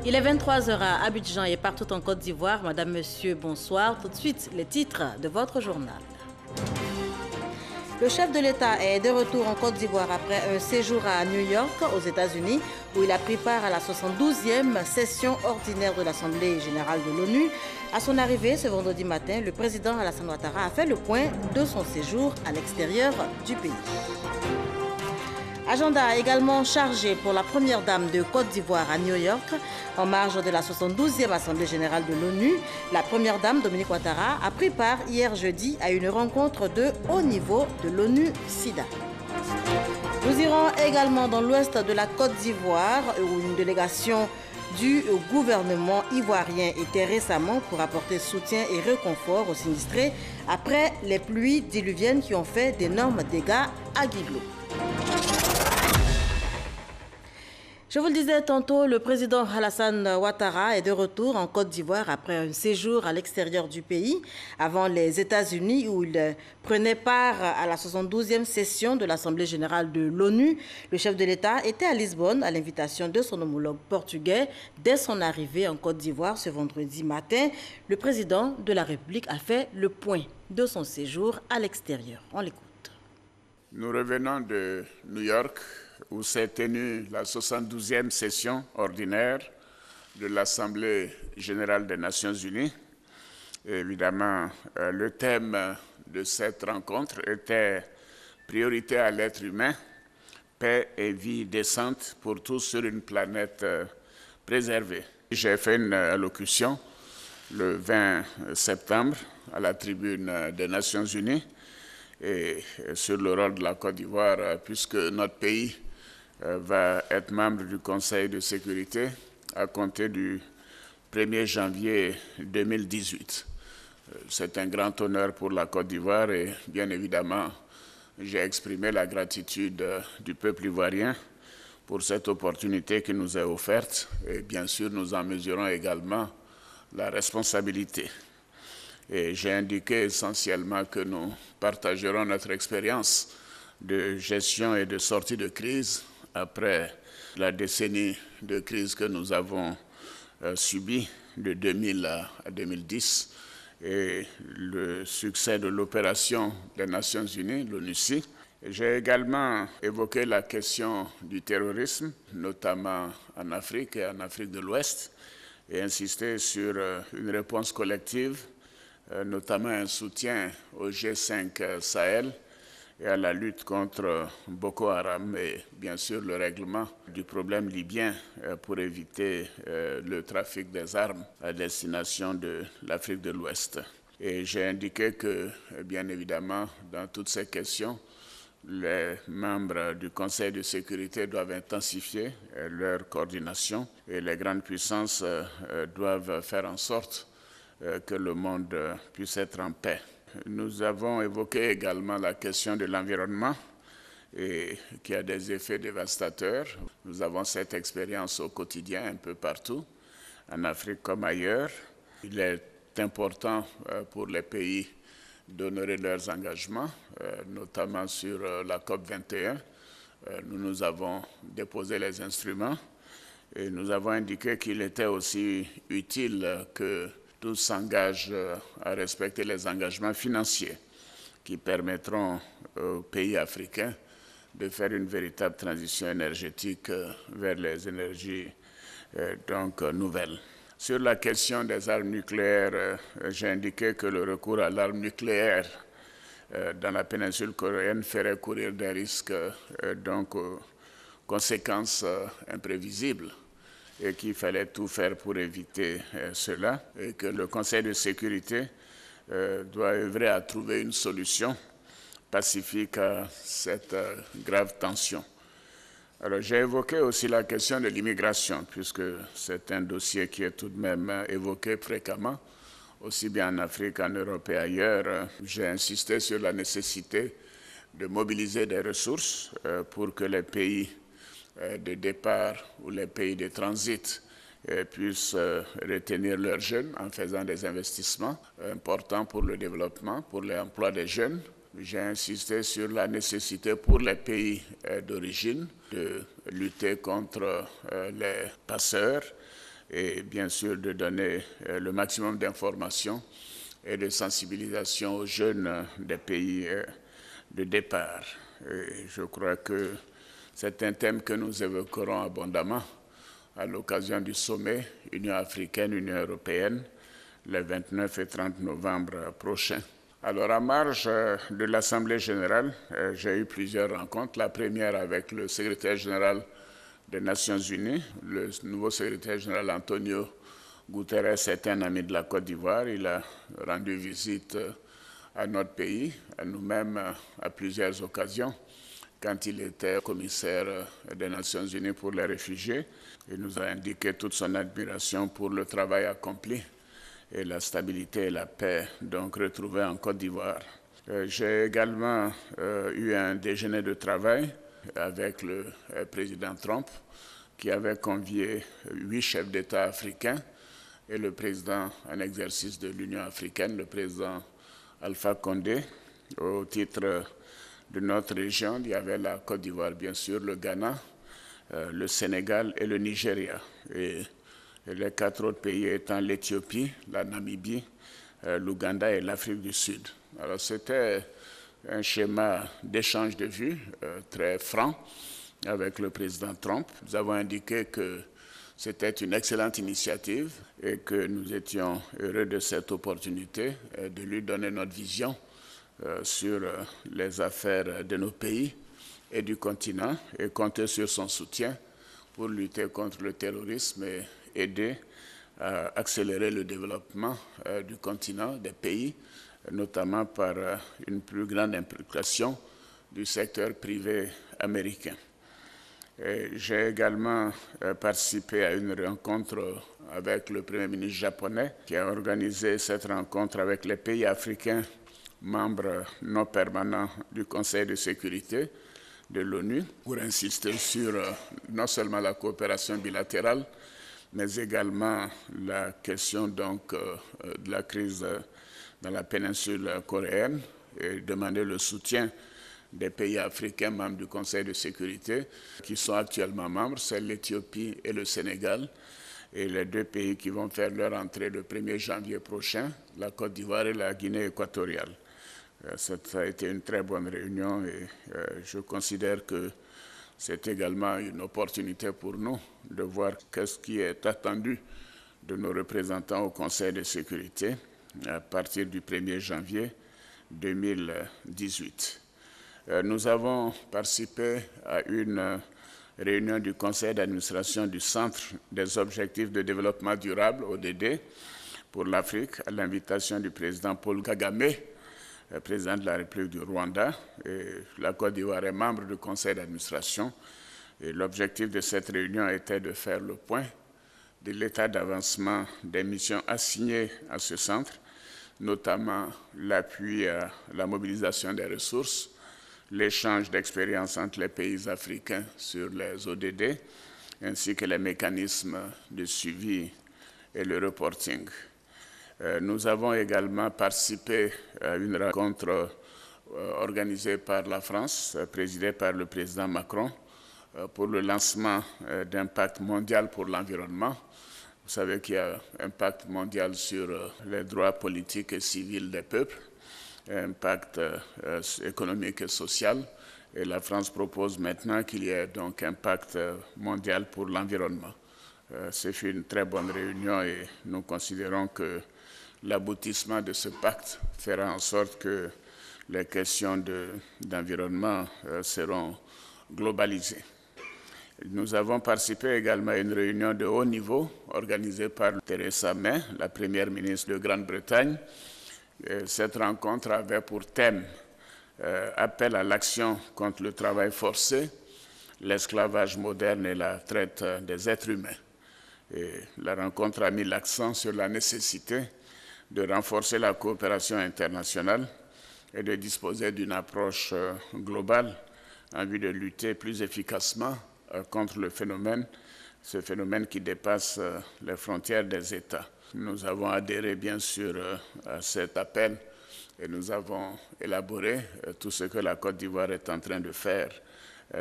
Il est 23 heures à Abidjan et partout en Côte d'Ivoire. Madame, Monsieur, bonsoir. Tout de suite, les titres de votre journal. Le chef de l'État est de retour en Côte d'Ivoire après un séjour à New York, aux États-Unis, où il a pris part à la 72e session ordinaire de l'Assemblée générale de l'ONU. À son arrivée ce vendredi matin, le président Alassane Ouattara a fait le point de son séjour à l'extérieur du pays. Agenda également chargé pour la première dame de Côte d'Ivoire à New York. En marge de la 72e Assemblée générale de l'ONU, la première dame, Dominique Ouattara, a pris part hier jeudi à une rencontre de haut niveau de l'ONU-SIDA. Nous irons également dans l'ouest de la Côte d'Ivoire, où une délégation du gouvernement ivoirien était récemment pour apporter soutien et réconfort aux sinistrés après les pluies diluviennes qui ont fait d'énormes dégâts à Guiglou. Je vous le disais tantôt, le président Alassane Ouattara est de retour en Côte d'Ivoire après un séjour à l'extérieur du pays, avant les États-Unis où il prenait part à la 72e session de l'Assemblée générale de l'ONU. Le chef de l'État était à Lisbonne à l'invitation de son homologue portugais. Dès son arrivée en Côte d'Ivoire ce vendredi matin, le président de la République a fait le point de son séjour à l'extérieur. On l'écoute. Nous revenons de New York, où s'est tenue la 72e session ordinaire de l'Assemblée générale des Nations unies. Et évidemment, le thème de cette rencontre était « Priorité à l'être humain, paix et vie décente pour tous sur une planète préservée ». J'ai fait une allocution le 20 septembre à la tribune des Nations unies et sur le rôle de la Côte d'Ivoire, puisque notre pays va être membre du Conseil de sécurité à compter du 1er janvier 2018. C'est un grand honneur pour la Côte d'Ivoire et bien évidemment, j'ai exprimé la gratitude du peuple ivoirien pour cette opportunité qui nous est offerte et bien sûr, nous en mesurons également la responsabilité. Et j'ai indiqué essentiellement que nous partagerons notre expérience de gestion et de sortie de crise après la décennie de crise que nous avons subie de 2000 à 2010 et le succès de l'opération des Nations Unies, l'ONUCI. J'ai également évoqué la question du terrorisme, notamment en Afrique et en Afrique de l'Ouest, et insisté sur une réponse collective, notamment un soutien au G5 Sahel et à la lutte contre Boko Haram et bien sûr le règlement du problème libyen pour éviter le trafic des armes à destination de l'Afrique de l'Ouest. Et j'ai indiqué que, bien évidemment, dans toutes ces questions, les membres du Conseil de sécurité doivent intensifier leur coordination et les grandes puissances doivent faire en sorte que le monde puisse être en paix. Nous avons évoqué également la question de l'environnement et qui a des effets dévastateurs. Nous avons cette expérience au quotidien un peu partout, en Afrique comme ailleurs. Il est important pour les pays d'honorer leurs engagements, notamment sur la COP21. Nous avons déposé les instruments et nous avons indiqué qu'il était aussi utile que tous s'engagent à respecter les engagements financiers qui permettront aux pays africains de faire une véritable transition énergétique vers les énergies nouvelles. Sur la question des armes nucléaires, j'ai indiqué que le recours à l'arme nucléaire dans la péninsule coréenne ferait courir des risques, conséquences imprévisibles, et qu'il fallait tout faire pour éviter cela, et que le Conseil de sécurité doit œuvrer à trouver une solution pacifique à cette grave tension. Alors, j'ai évoqué aussi la question de l'immigration, puisque c'est un dossier qui est tout de même évoqué fréquemment, aussi bien en Afrique, en Europe et ailleurs. J'ai insisté sur la nécessité de mobiliser des ressources pour que les pays de départ ou les pays de transit puissent retenir leurs jeunes en faisant des investissements importants pour le développement, pour l'emploi des jeunes. J'ai insisté sur la nécessité pour les pays d'origine de lutter contre les passeurs et bien sûr de donner le maximum d'informations et de sensibilisation aux jeunes des pays de départ. Et je crois que c'est un thème que nous évoquerons abondamment à l'occasion du sommet Union africaine-Union européenne, les 29 et 30 novembre prochains. Alors, à marge de l'Assemblée générale, j'ai eu plusieurs rencontres. La première avec le secrétaire général des Nations unies, le nouveau secrétaire général Antonio Guterres est un ami de la Côte d'Ivoire. Il a rendu visite à notre pays, à nous-mêmes, à plusieurs occasions, quand il était commissaire des Nations unies pour les réfugiés. Il nous a indiqué toute son admiration pour le travail accompli et la stabilité et la paix donc retrouvées en Côte d'Ivoire. J'ai également eu un déjeuner de travail avec le président Trump, qui avait convié 8 chefs d'État africains et le président en exercice de l'Union africaine, le président Alpha Condé. Au titre de notre région, il y avait la Côte d'Ivoire, bien sûr, le Ghana, le Sénégal et le Nigeria. Et les 4 autres pays étant l'Éthiopie, la Namibie, l'Ouganda et l'Afrique du Sud. Alors c'était un schéma d'échange de vues très franc avec le président Trump. Nous avons indiqué que c'était une excellente initiative et que nous étions heureux de cette opportunité de lui donner notre vision sur les affaires de nos pays et du continent et compter sur son soutien pour lutter contre le terrorisme et aider à accélérer le développement du continent, des pays, notamment par une plus grande implication du secteur privé américain. J'ai également participé à une rencontre avec le Premier ministre japonais qui a organisé cette rencontre avec les pays africains membres non permanents du Conseil de sécurité de l'ONU pour insister sur non seulement la coopération bilatérale, mais également la question donc, de la crise dans la péninsule coréenne et demander le soutien des pays africains membres du Conseil de sécurité qui sont actuellement membres, c'est l'Éthiopie et le Sénégal, et les 2 pays qui vont faire leur entrée le 1er janvier prochain, la Côte d'Ivoire et la Guinée équatoriale. Ça a été une très bonne réunion et je considère que c'est également une opportunité pour nous de voir qu'est-ce qui est attendu de nos représentants au Conseil de sécurité à partir du 1er janvier 2018. Nous avons participé à une réunion du conseil d'administration du Centre des objectifs de développement durable, ODD, pour l'Afrique, à l'invitation du président Paul Kagame, président de la République du Rwanda. Et la Côte d'Ivoire est membre du conseil d'administration. Et l'objectif de cette réunion était de faire le point de l'état d'avancement des missions assignées à ce centre, notamment l'appui à la mobilisation des ressources, l'échange d'expériences entre les pays africains sur les ODD, ainsi que les mécanismes de suivi et le reporting. Nous avons également participé à une rencontre organisée par la France, présidée par le président Macron, pour le lancement d'un pacte mondial pour l'environnement. Vous savez qu'il y a un pacte mondial sur les droits politiques et civils des peuples, un pacte économique et social. Et la France propose maintenant qu'il y ait donc un pacte mondial pour l'environnement. Ce fut une très bonne réunion et nous considérons que l'aboutissement de ce pacte fera en sorte que les questions d'environnement seront globalisées. Nous avons participé également à une réunion de haut niveau organisée par Theresa May, la première ministre de Grande-Bretagne. Cette rencontre avait pour thème appel à l'action contre le travail forcé, l'esclavage moderne et la traite des êtres humains. Et la rencontre a mis l'accent sur la nécessité de renforcer la coopération internationale et de disposer d'une approche globale en vue de lutter plus efficacement contre ce phénomène qui dépasse les frontières des États. Nous avons adhéré bien sûr à cet appel et nous avons élaboré tout ce que la Côte d'Ivoire est en train de faire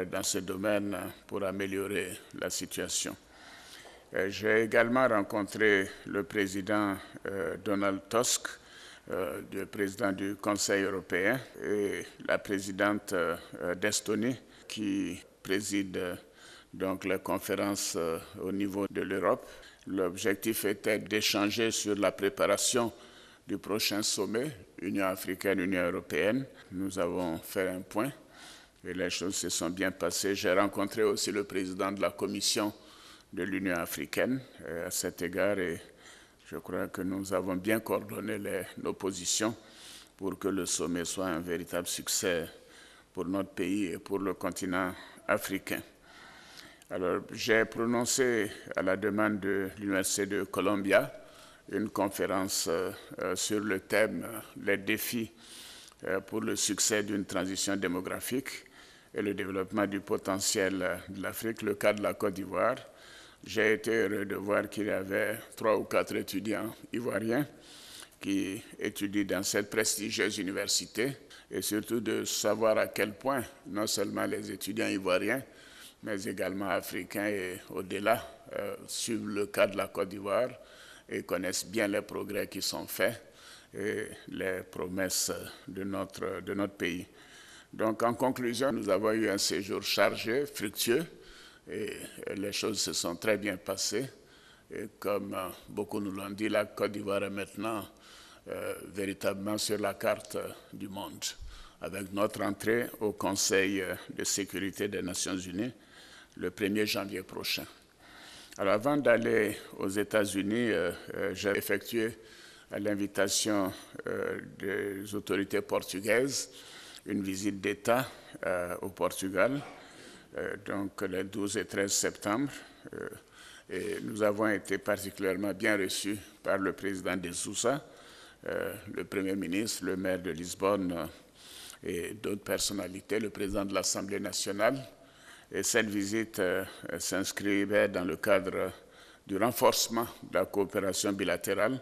dans ce domaine pour améliorer la situation. J'ai également rencontré le président Donald Tusk, le président du Conseil européen, et la présidente d'Estonie, qui préside donc la conférence au niveau de l'Europe. L'objectif était d'échanger sur la préparation du prochain sommet Union africaine-Union européenne. Nous avons fait un point et les choses se sont bien passées. J'ai rencontré aussi le président de la Commission de l'Union africaine à cet égard et je crois que nous avons bien coordonné nos positions pour que le sommet soit un véritable succès pour notre pays et pour le continent africain. Alors, j'ai prononcé à la demande de l'Université de Columbia une conférence sur le thème « Les défis pour le succès d'une transition démographique et le développement du potentiel de l'Afrique, le cas de la Côte d'Ivoire ». J'ai été heureux de voir qu'il y avait 3 ou 4 étudiants ivoiriens qui étudient dans cette prestigieuse université et surtout de savoir à quel point non seulement les étudiants ivoiriens, mais également africains et au-delà suivent le cas de la Côte d'Ivoire et connaissent bien les progrès qui sont faits et les promesses de notre pays. Donc en conclusion, nous avons eu un séjour chargé, fructueux, et les choses se sont très bien passées. Et comme beaucoup nous l'ont dit, la Côte d'Ivoire est maintenant véritablement sur la carte du monde, avec notre entrée au Conseil de sécurité des Nations Unies le 1er janvier prochain. Alors avant d'aller aux États-Unis, j'ai effectué à l'invitation des autorités portugaises une visite d'État au Portugal, donc les 12 et 13 septembre. Et nous avons été particulièrement bien reçus par le président de Sousa, le Premier ministre, le maire de Lisbonne et d'autres personnalités, le président de l'Assemblée nationale. Et cette visite s'inscrivait dans le cadre du renforcement de la coopération bilatérale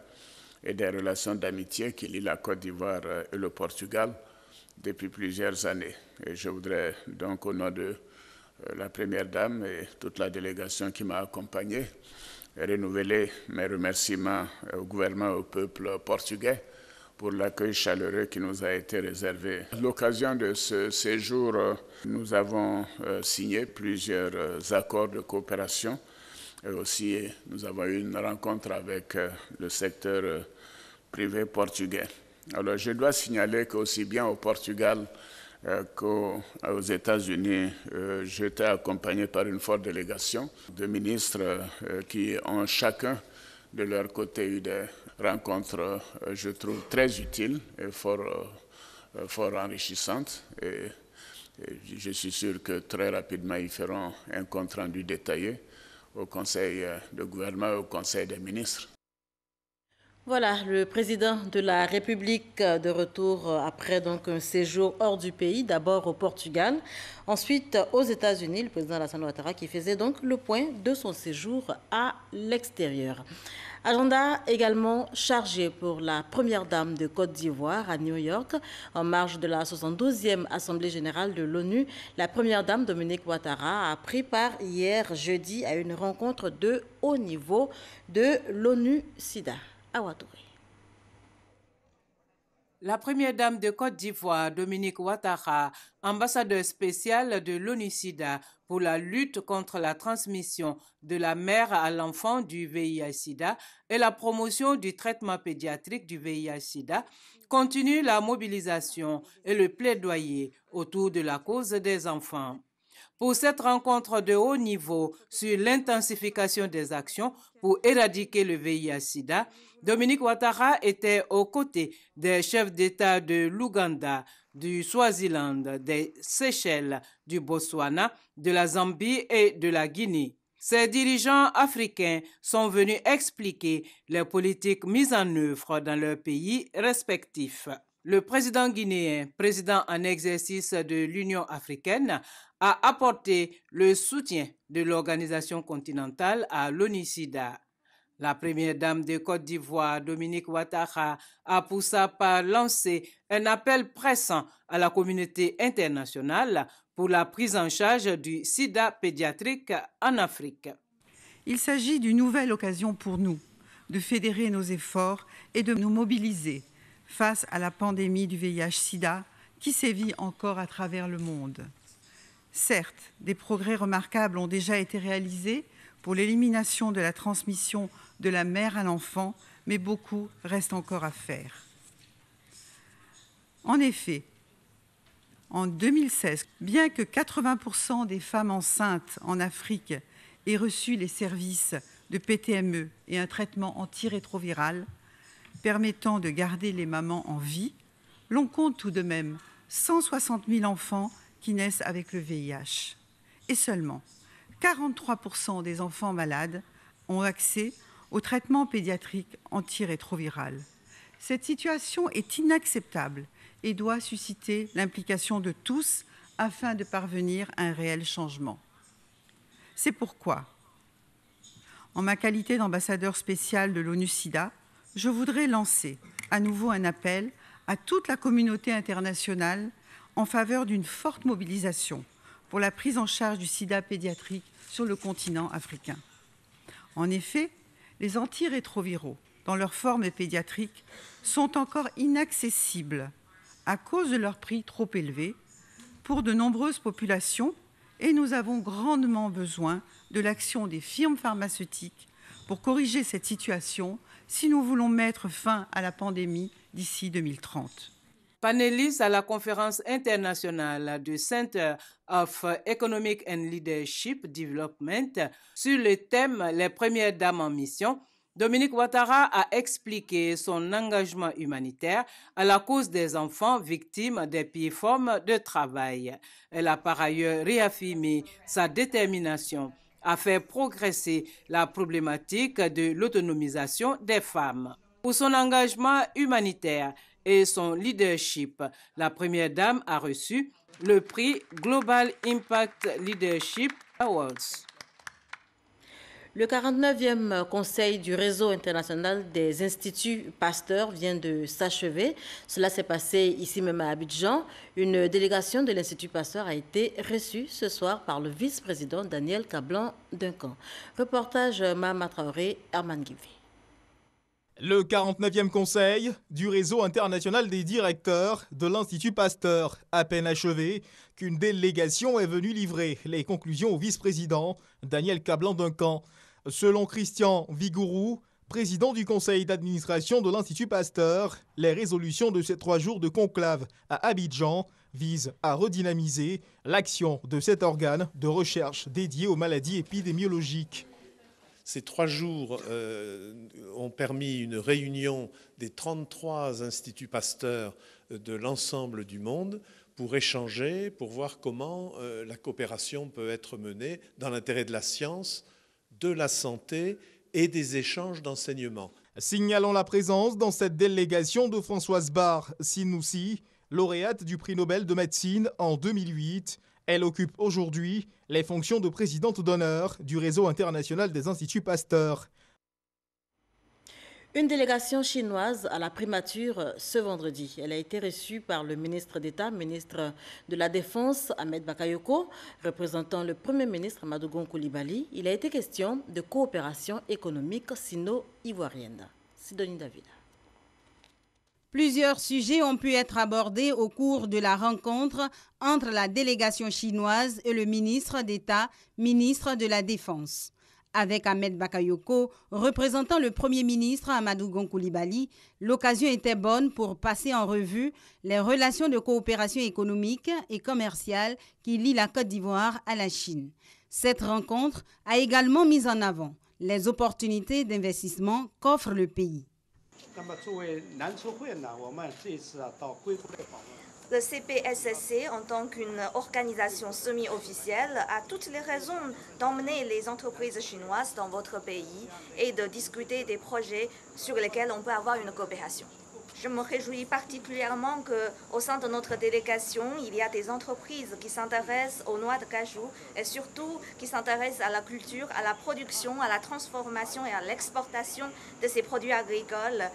et des relations d'amitié qui lient la Côte d'Ivoire et le Portugal depuis plusieurs années. Et je voudrais donc, au nom de la Première Dame et toute la délégation qui m'a accompagné, renouveler mes remerciements au gouvernement et au peuple portugais pour l'accueil chaleureux qui nous a été réservé. À l'occasion de ce séjour, nous avons signé plusieurs accords de coopération et aussi nous avons eu une rencontre avec le secteur privé portugais. Alors je dois signaler qu'aussi bien au Portugal qu'aux États-Unis, j'étais accompagné par une forte délégation de ministres qui ont chacun de leur côté eu des rencontres, je trouve, très utiles et fort enrichissantes. Et je suis sûr que très rapidement, ils feront un compte-rendu détaillé au Conseil de gouvernement et au Conseil des ministres. Voilà, le président de la République de retour après donc un séjour hors du pays, d'abord au Portugal, ensuite aux États-Unis, le président Alassane Ouattara qui faisait donc le point de son séjour à l'extérieur. Agenda également chargé pour la première dame de Côte d'Ivoire à New York. En marge de la 72e Assemblée générale de l'ONU, la première dame Dominique Ouattara a pris part hier jeudi à une rencontre de haut niveau de l'ONU-SIDA. La première dame de Côte d'Ivoire, Dominique Ouattara, ambassadeur spécial de l'ONU-SIDA pour la lutte contre la transmission de la mère à l'enfant du VIH-SIDA et la promotion du traitement pédiatrique du VIH-SIDA, continue la mobilisation et le plaidoyer autour de la cause des enfants. Pour cette rencontre de haut niveau sur l'intensification des actions pour éradiquer le VIH-Sida, Dominique Ouattara était aux côtés des chefs d'État de l'Ouganda, du Swaziland, des Seychelles, du Botswana, de la Zambie et de la Guinée. Ces dirigeants africains sont venus expliquer les politiques mises en œuvre dans leurs pays respectifs. Le président guinéen, président en exercice de l'Union africaine, a apporté le soutien de l'organisation continentale à l'ONU-SIDA. La première dame de Côte d'Ivoire, Dominique Ouattara, a pour sa part lancé un appel pressant à la communauté internationale pour la prise en charge du sida pédiatrique en Afrique. Il s'agit d'une nouvelle occasion pour nous de fédérer nos efforts et de nous mobiliser face à la pandémie du VIH-Sida qui sévit encore à travers le monde. Certes, des progrès remarquables ont déjà été réalisés pour l'élimination de la transmission de la mère à l'enfant, mais beaucoup reste encore à faire. En effet, en 2016, bien que 80% des femmes enceintes en Afrique aient reçu les services de PTME et un traitement antirétroviral permettant de garder les mamans en vie, l'on compte tout de même 160 000 enfants qui naissent avec le VIH. Et seulement 43% des enfants malades ont accès au traitement pédiatrique antirétroviral. Cette situation est inacceptable et doit susciter l'implication de tous afin de parvenir à un réel changement. C'est pourquoi, en ma qualité d'ambassadeur spécial de l'ONU-SIDA, je voudrais lancer à nouveau un appel à toute la communauté internationale en faveur d'une forte mobilisation pour la prise en charge du sida pédiatrique sur le continent africain. En effet, les antirétroviraux, dans leur forme pédiatrique, sont encore inaccessibles à cause de leur prix trop élevé pour de nombreuses populations et nous avons grandement besoin de l'action des firmes pharmaceutiques pour corriger cette situation si nous voulons mettre fin à la pandémie d'ici 2030. Panéliste à la conférence internationale du Center of Economic and Leadership Development sur le thème « Les premières dames en mission », Dominique Ouattara a expliqué son engagement humanitaire à la cause des enfants victimes des pires formes de travail. Elle a par ailleurs réaffirmé sa détermination à faire progresser la problématique de l'autonomisation des femmes. Pour son engagement humanitaire et son leadership, la première dame a reçu le prix Global Impact Leadership Awards. Le 49e Conseil du réseau international des instituts Pasteur vient de s'achever. Cela s'est passé ici même à Abidjan. Une délégation de l'Institut Pasteur a été reçue ce soir par le vice-président Daniel Kablan-Duncan. Reportage Mahama Traoré, Herman Guivi. Le 49e Conseil du réseau international des directeurs de l'Institut Pasteur, à peine achevé, qu'une délégation est venue livrer les conclusions au vice-président Daniel Kablan-Duncan. Selon Christian Vigourou, président du conseil d'administration de l'Institut Pasteur, les résolutions de ces 3 jours de conclave à Abidjan visent à redynamiser l'action de cet organe de recherche dédié aux maladies épidémiologiques. Ces 3 jours ont permis une réunion des 33 instituts Pasteur de l'ensemble du monde pour échanger, pour voir comment la coopération peut être menée dans l'intérêt de la science, de la santé et des échanges d'enseignement. Signalons la présence dans cette délégation de Françoise Bar Sinoussi, lauréate du prix Nobel de médecine en 2008. Elle occupe aujourd'hui les fonctions de présidente d'honneur du réseau international des instituts Pasteur. Une délégation chinoise à la primature ce vendredi. Elle a été reçue par le ministre d'État, ministre de la Défense, Ahmed Bakayoko, représentant le Premier ministre Amadou Gon Coulibaly. Il a été question de coopération économique sino-ivoirienne. Sidonie David. Plusieurs sujets ont pu être abordés au cours de la rencontre entre la délégation chinoise et le ministre d'État, ministre de la Défense. Avec Ahmed Bakayoko, représentant le Premier ministre Amadou Gon Coulibaly, l'occasion était bonne pour passer en revue les relations de coopération économique et commerciale qui lient la Côte d'Ivoire à la Chine. Cette rencontre a également mis en avant les opportunités d'investissement qu'offre le pays. Le CPSSC, en tant qu'une organisation semi-officielle, a toutes les raisons d'emmener les entreprises chinoises dans votre pays et de discuter des projets sur lesquels on peut avoir une coopération. Je me réjouis particulièrement qu'au sein de notre délégation, il y a des entreprises qui s'intéressent aux noix de cajou et surtout qui s'intéressent à la culture, à la production, à la transformation et à l'exportation de ces produits agricoles.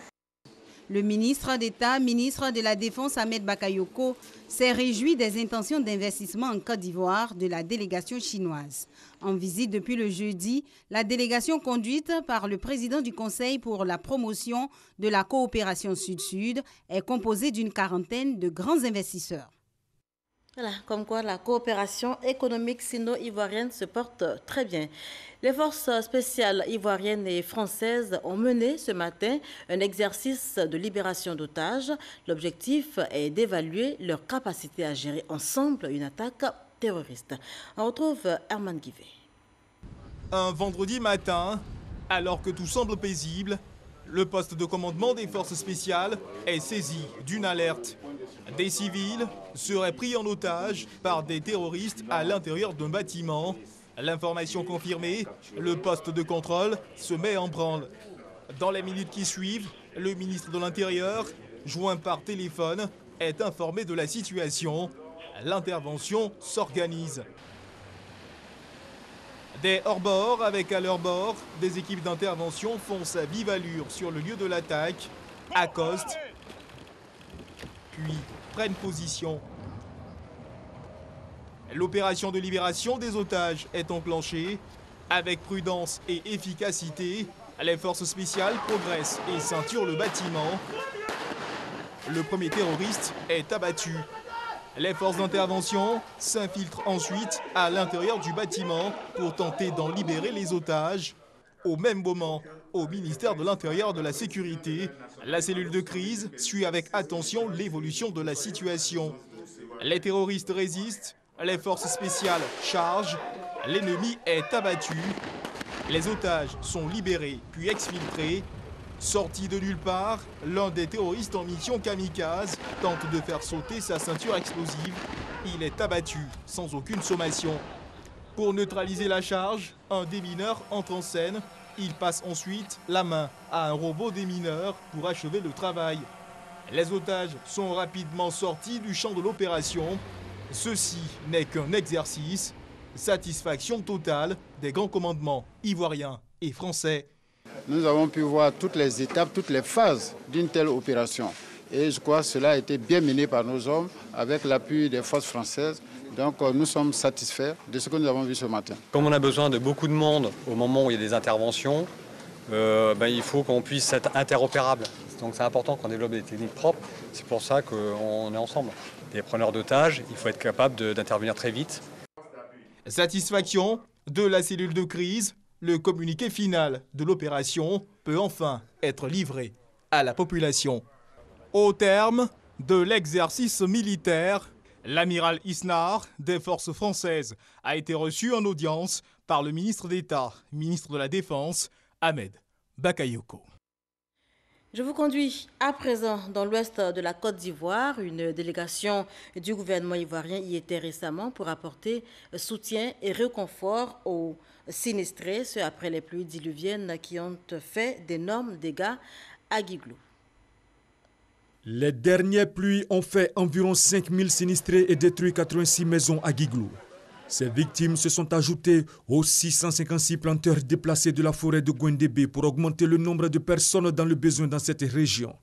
Le ministre d'État, ministre de la Défense Ahmed Bakayoko, s'est réjoui des intentions d'investissement en Côte d'Ivoire de la délégation chinoise. En visite depuis le jeudi, la délégation conduite par le président du Conseil pour la promotion de la coopération Sud-Sud est composée d'une quarantaine de grands investisseurs. Voilà, comme quoi la coopération économique sino-ivoirienne se porte très bien. Les forces spéciales ivoiriennes et françaises ont mené ce matin un exercice de libération d'otages. L'objectif est d'évaluer leur capacité à gérer ensemble une attaque terroriste. On retrouve Herman Guivet. Un vendredi matin, alors que tout semble paisible, le poste de commandement des forces spéciales est saisi d'une alerte. Des civils seraient pris en otage par des terroristes à l'intérieur d'un bâtiment. L'information confirmée, le poste de contrôle se met en branle. Dans les minutes qui suivent, le ministre de l'Intérieur, joint par téléphone, est informé de la situation. L'intervention s'organise. Des hors-bords avec à leur bord, des équipes d'intervention foncent à vive allure sur le lieu de l'attaque, accostent, puis prennent position. L'opération de libération des otages est enclenchée. Avec prudence et efficacité, les forces spéciales progressent et ceinturent le bâtiment. Le premier terroriste est abattu. Les forces d'intervention s'infiltrent ensuite à l'intérieur du bâtiment pour tenter d'en libérer les otages. Au même moment, au ministère de l'Intérieur et de la Sécurité, la cellule de crise suit avec attention l'évolution de la situation. Les terroristes résistent, les forces spéciales chargent, l'ennemi est abattu, les otages sont libérés puis exfiltrés. Sorti de nulle part, l'un des terroristes en mission kamikaze tente de faire sauter sa ceinture explosive. Il est abattu sans aucune sommation. Pour neutraliser la charge, un démineur entre en scène. Il passe ensuite la main à un robot démineur pour achever le travail. Les otages sont rapidement sortis du champ de l'opération. Ceci n'est qu'un exercice. Satisfaction totale des grands commandements ivoiriens et français. Nous avons pu voir toutes les étapes, toutes les phases d'une telle opération. Et je crois que cela a été bien mené par nos hommes avec l'appui des forces françaises. Donc nous sommes satisfaits de ce que nous avons vu ce matin. Comme on a besoin de beaucoup de monde au moment où il y a des interventions, il faut qu'on puisse être interopérable. Donc c'est important qu'on développe des techniques propres. C'est pour ça qu'on est ensemble. Les preneurs d'otages, il faut être capable d'intervenir très vite. Satisfaction de la cellule de crise. Le communiqué final de l'opération peut enfin être livré à la population. Au terme de l'exercice militaire, l'amiral Isnar des forces françaises a été reçu en audience par le ministre d'État, ministre de la Défense, Ahmed Bakayoko. Je vous conduis à présent dans l'ouest de la Côte d'Ivoire. Une délégation du gouvernement ivoirien y était récemment pour apporter soutien et réconfort aux sinistrés, ce après les pluies diluviennes qui ont fait d'énormes dégâts à Guiglou. Les dernières pluies ont fait environ 5000 sinistrés et détruit 86 maisons à Guiglou. Ces victimes se sont ajoutées aux 656 planteurs déplacés de la forêt de Gwendébé pour augmenter le nombre de personnes dans le besoin dans cette région.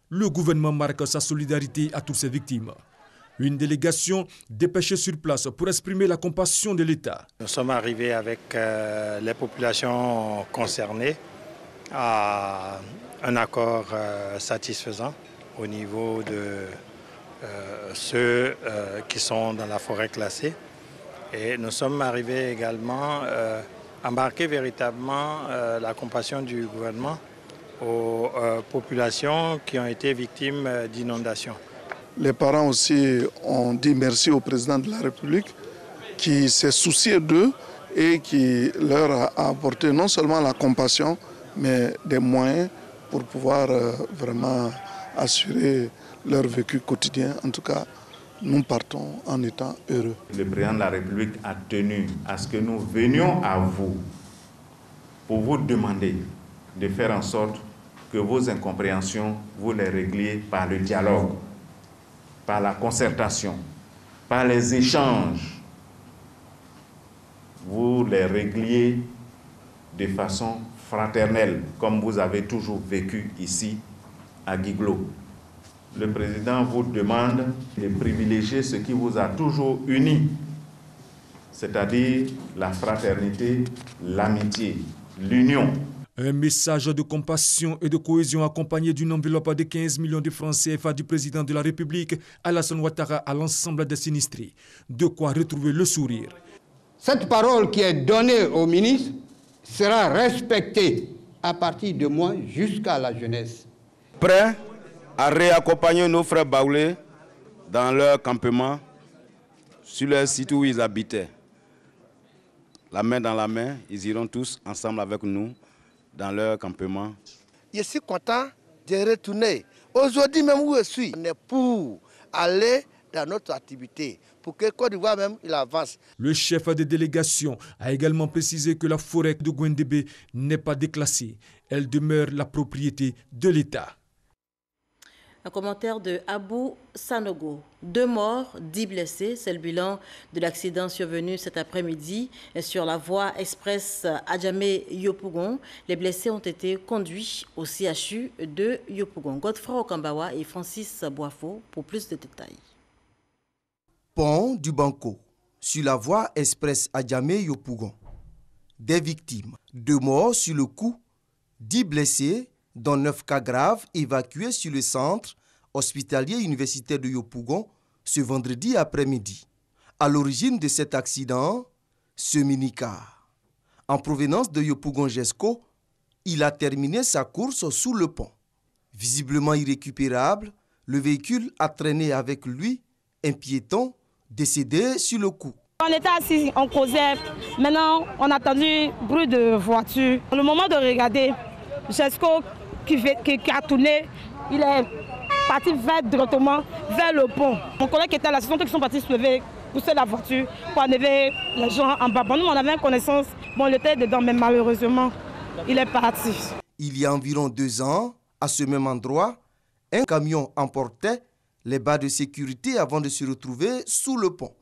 Le gouvernement marque sa solidarité à toutes ces victimes. Une délégation dépêchée sur place pour exprimer la compassion de l'État. Nous sommes arrivés avec les populations concernées à un accord satisfaisant au niveau de ceux qui sont dans la forêt classée. Et nous sommes arrivés également à marquer véritablement la compassion du gouvernement aux populations qui ont été victimes d'inondations. Les parents aussi ont dit merci au président de la République qui s'est soucié d'eux et qui leur a apporté non seulement la compassion, mais des moyens pour pouvoir vraiment assurer leur vécu quotidien. En tout cas, nous partons en étant heureux. Le président de la République a tenu à ce que nous venions à vous pour vous demander de faire en sorte que vos incompréhensions, vous les régliez par le dialogue, par la concertation, par les échanges. Vous les régliez de façon fraternelle, comme vous avez toujours vécu ici à Guiglo. Le président vous demande de privilégier ce qui vous a toujours uni, c'est-à-dire la fraternité, l'amitié, l'union. Un message de compassion et de cohésion accompagné d'une enveloppe de 15 millions de francs CFA du président de la République, Alassane Ouattara, à l'ensemble des sinistrés. De quoi retrouver le sourire. Cette parole qui est donnée au ministre sera respectée à partir de moi jusqu'à la jeunesse. Prêt à réaccompagner nos frères baoulés dans leur campement, sur leur site où ils habitaient. La main dans la main, ils iront tous ensemble avec nous dans leur campement. Je suis content de retourner. Aujourd'hui même où je suis, on est pour aller dans notre activité, pour que Côte d'Ivoire même il avance. Le chef de délégation a également précisé que la forêt de Gouendébé n'est pas déclassée. Elle demeure la propriété de l'État. Un commentaire de Abou Sanogo. 2 morts, 10 blessés. C'est le bilan de l'accident survenu cet après-midi sur la voie express Adjamé-Yopougon. Les blessés ont été conduits au CHU de Yopougon. Godefroy Okambawa et Francis Boifo pour plus de détails. Pont du Banco, sur la voie express Adjamé-Yopougon. Des victimes, 2 morts sur le coup, 10 blessés, dont 9 cas graves évacués sur le centre hospitalier universitaire de Yopougon ce vendredi après-midi. À l'origine de cet accident, ce minicar. En provenance de Yopougon-Jesco, il a terminé sa course sous le pont. Visiblement irrécupérable, le véhicule a traîné avec lui un piéton décédé sur le coup. On était assis, on causait. Maintenant, on a entendu bruit de voiture. Au moment de regarder, Jesco qui a tourné, il est parti directement vers le pont. Mon collègue qui était là, ce sont eux qui sont partis se lever, pousser la voiture pour enlever les gens en bas. Bon, nous, on avait une connaissance, bon, il était dedans, mais malheureusement, il est parti. Il y a environ 2 ans, à ce même endroit, un camion emportait les bas de sécurité avant de se retrouver sous le pont.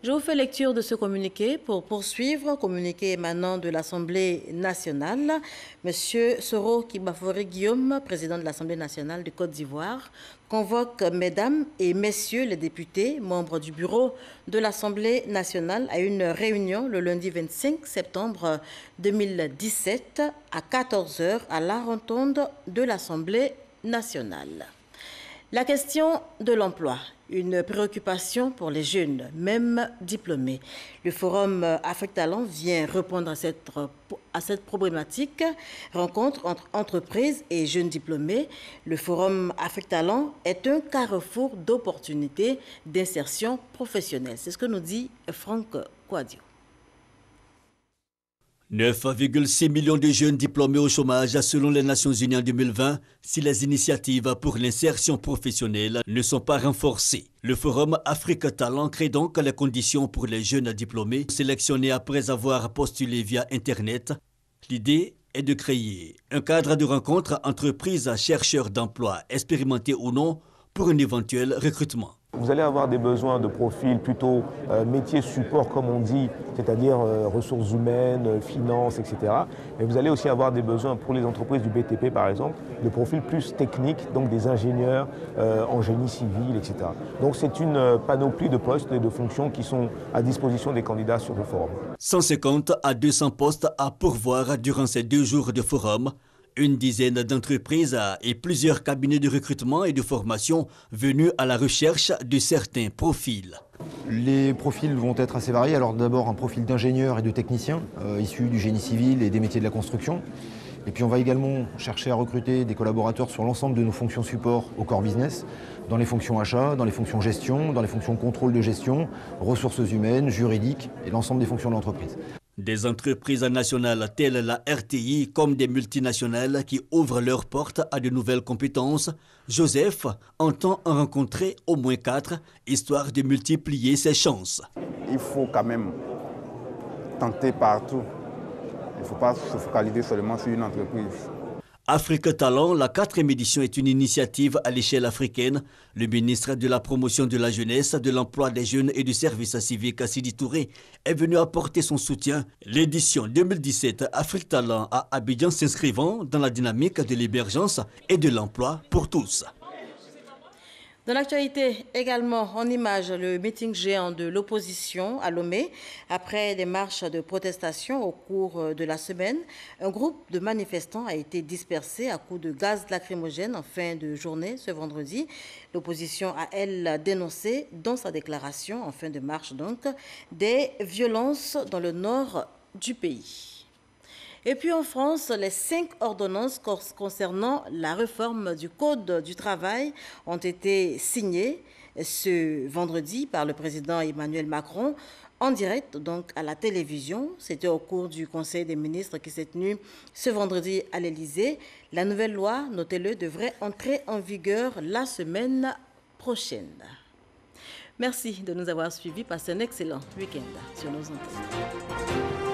Je vous fais lecture de ce communiqué pour poursuivre. Communiqué émanant de l'Assemblée nationale. Monsieur Soro Kibafori Guillaume, président de l'Assemblée nationale de Côte d'Ivoire, convoque mesdames et messieurs les députés, membres du bureau de l'Assemblée nationale, à une réunion le lundi 25 septembre 2017 à 14 h à la rotonde de l'Assemblée nationale. La question de l'emploi, une préoccupation pour les jeunes, même diplômés. Le Forum Afrique Talent vient répondre à cette problématique. Rencontre entre entreprises et jeunes diplômés. Le Forum Afrique Talent est un carrefour d'opportunités d'insertion professionnelle. C'est ce que nous dit Franck Kouadio. 9,6 millions de jeunes diplômés au chômage selon les Nations Unies en 2020 si les initiatives pour l'insertion professionnelle ne sont pas renforcées. Le Forum Afrique Talent crée donc les conditions pour les jeunes diplômés sélectionnés après avoir postulé via Internet. L'idée est de créer un cadre de rencontre entreprises, chercheurs d'emploi, expérimentés ou non, pour un éventuel recrutement. Vous allez avoir des besoins de profils plutôt métiers support comme on dit, c'est-à-dire ressources humaines, finances, etc. Mais vous allez aussi avoir des besoins pour les entreprises du BTP par exemple, de profils plus techniques, donc des ingénieurs en génie civil, etc. Donc c'est une panoplie de postes et de fonctions qui sont à disposition des candidats sur le forum. 150 à 200 postes à pourvoir durant ces 2 jours de forum. Une dizaine d'entreprises et plusieurs cabinets de recrutement et de formation venus à la recherche de certains profils. Les profils vont être assez variés. Alors d'abord un profil d'ingénieur et de technicien issus du génie civil et des métiers de la construction. Et puis on va également chercher à recruter des collaborateurs sur l'ensemble de nos fonctions support au core business, dans les fonctions achat, dans les fonctions gestion, dans les fonctions contrôle de gestion, ressources humaines, juridiques et l'ensemble des fonctions de l'entreprise. Des entreprises nationales telles la RTI comme des multinationales qui ouvrent leurs portes à de nouvelles compétences, Joseph entend en rencontrer au moins 4, histoire de multiplier ses chances. Il faut quand même tenter partout. Il ne faut pas se focaliser seulement sur une entreprise. Afrique Talent, la 4e édition est une initiative à l'échelle africaine. Le ministre de la Promotion de la Jeunesse, de l'Emploi des Jeunes et du Service civique, Sidi Touré, est venu apporter son soutien. L'édition 2017 Afrique Talent à Abidjan s'inscrivant dans la dynamique de l'émergence et de l'emploi pour tous. Dans l'actualité également, en image, le meeting géant de l'opposition à Lomé. Après des marches de protestation au cours de la semaine, un groupe de manifestants a été dispersé à coups de gaz lacrymogène en fin de journée ce vendredi. L'opposition a, elle, dénoncé dans sa déclaration en fin de marche donc des violences dans le nord du pays. Et puis en France, les 5 ordonnances concernant la réforme du Code du travail ont été signées ce vendredi par le président Emmanuel Macron en direct donc à la télévision. C'était au cours du Conseil des ministres qui s'est tenu ce vendredi à l'Élysée. La nouvelle loi, notez-le, devrait entrer en vigueur la semaine prochaine. Merci de nous avoir suivis. Passez un excellent week-end sur nos antennes.